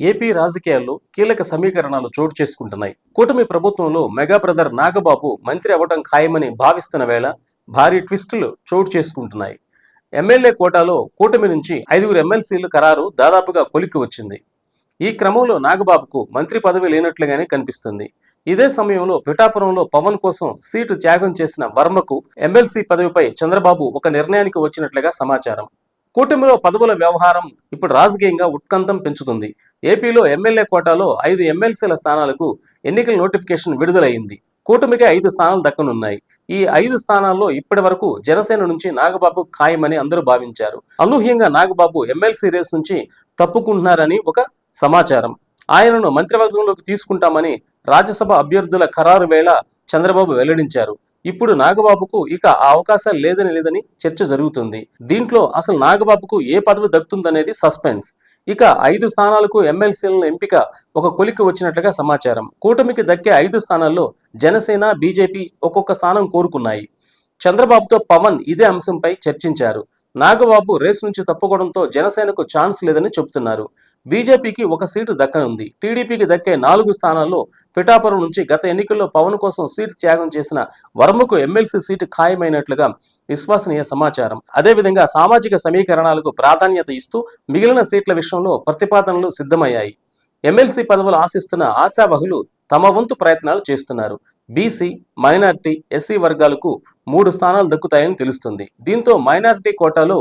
AP రాజకీయాల్లో కీలక సమీకరణాలు చోటు చేసుకుంటున్నాయి. కూటమి ప్రభుత్వంలో మెగా బ్రదర్ నాగబాబు మంత్రి అవ్వటం ఖాయమని భావిస్తున్న వేళ భారీ ట్విస్టులు చోటు చేసుకుంటున్నాయి. ఎమ్మెల్యే కోటాలో కూటమి నుంచి 5 ఎమ్మెల్సీలు ఖరారు దాదాపుగా కొలిక్కి వచ్చింది. ఈ క్రమంలో నాగబాబుకు మంత్రి పదవి లేనట్లుగానే కనిపిస్తుంది. ఇదే సమయంలో పిఠాపురంలో పవన్ కోసం సీటు త్యాగం చేసిన వర్మకు ఎమ్మెల్సీ పదవిపై చంద్రబాబు ఒక నిర్ణయానికి వచ్చినట్లుగా సమాచారం. కూటమిలో పదవుల వ్యవహారం ఇప్పుడు రాజకీయంగా ఉత్కంఠం పెంచుతుంది. ఏపీలో ఎమ్మెల్యే కోటాలో 5 ఎమ్మెల్సీల స్థానాలకు ఎన్నికల నోటిఫికేషన్ విడుదలైంది. కూటమికి 5 స్థానాలు దక్కనున్నాయి. ఈ 5 స్థానాల్లో ఇప్పటి వరకు జనసేన నుంచి నాగబాబు ఖాయమని అందరూ భావించారు. అనూహ్యంగా నాగబాబు ఎమ్మెల్సీ రేస్ నుంచి తప్పుకుంటున్నారని ఒక సమాచారం. ఆయనను మంత్రివర్గంలోకి తీసుకుంటామని రాజ్యసభ అభ్యర్థుల ఖరారు వేళ చంద్రబాబు వెల్లడించారు. ఇప్పుడు నాగబాబుకు ఇక ఆ అవకాశాలు లేదని చర్చ జరుగుతుంది. దీంట్లో అసలు నాగబాబుకు ఏ పదవి దక్కుతుందనేది సస్పెన్స్. ఇక 5 స్థానాలకు ఎమ్మెల్సీల ఎంపిక ఒక కొలిక్కి వచ్చినట్లుగా సమాచారం. కూటమికి దక్కే 5 స్థానాల్లో జనసేన, బీజేపీ ఒక్కొక్క స్థానం కోరుకున్నాయి. చంద్రబాబుతో పవన్ ఇదే అంశంపై చర్చించారు. నాగబాబు రేసు నుంచి తప్పుకోవడంతో జనసేనకు ఛాన్స్ లేదని చెబుతున్నారు. బీజేపీకి ఒక సీటు దక్కనుంది. టీడీపీకి దక్కే 4 స్థానాల్లో పిఠాపురం నుంచి గత ఎన్నికల్లో పవన్ కోసం సీటు త్యాగం చేసిన వర్మకు ఎమ్మెల్సీ సీటు ఖాయమైనట్లుగా విశ్వసనీయ సమాచారం. అదేవిధంగా సామాజిక సమీకరణాలకు ప్రాధాన్యత ఇస్తూ మిగిలిన సీట్ల విషయంలో ప్రతిపాదనలు సిద్ధమయ్యాయి. ఎమ్మెల్సీ పదవులు ఆశిస్తున్న ఆశావహులు తమ వంతు ప్రయత్నాలు చేస్తున్నారు. బీసీ, మైనార్టీ, ఎస్సీ వర్గాలకు 3 స్థానాలు దక్కుతాయని తెలుస్తుంది. దీంతో మైనార్టీ కోటాలో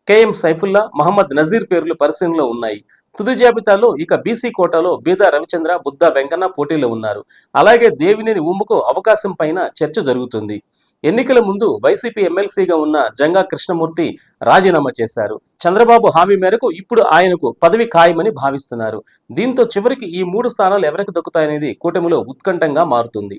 కేఎం సైఫుల్లా, మహమ్మద్ నజీర్ పేర్లు పరిశీలనలో ఉన్నాయి. తుది జాబితాలో ఇక బీసీ కోటాలో బీదా రవిచంద్ర, బుద్దా వెంకన్న పోటీలో ఉన్నారు. అలాగే దేవినేని ఉమ్ముకు అవకాశం పైన చర్చ జరుగుతుంది. ఎన్నికల ముందు వైసీపీ ఎమ్మెల్సీగా ఉన్న జంగా కృష్ణమూర్తి రాజీనామా చేశారు. చంద్రబాబు హామీ మేరకు ఇప్పుడు ఆయనకు పదవి ఖాయమని భావిస్తున్నారు. దీంతో చివరికి ఈ 3 స్థానాలు ఎవరికి దక్కుతాయనేది కూటమిలో ఉత్కంఠంగా మారుతుంది.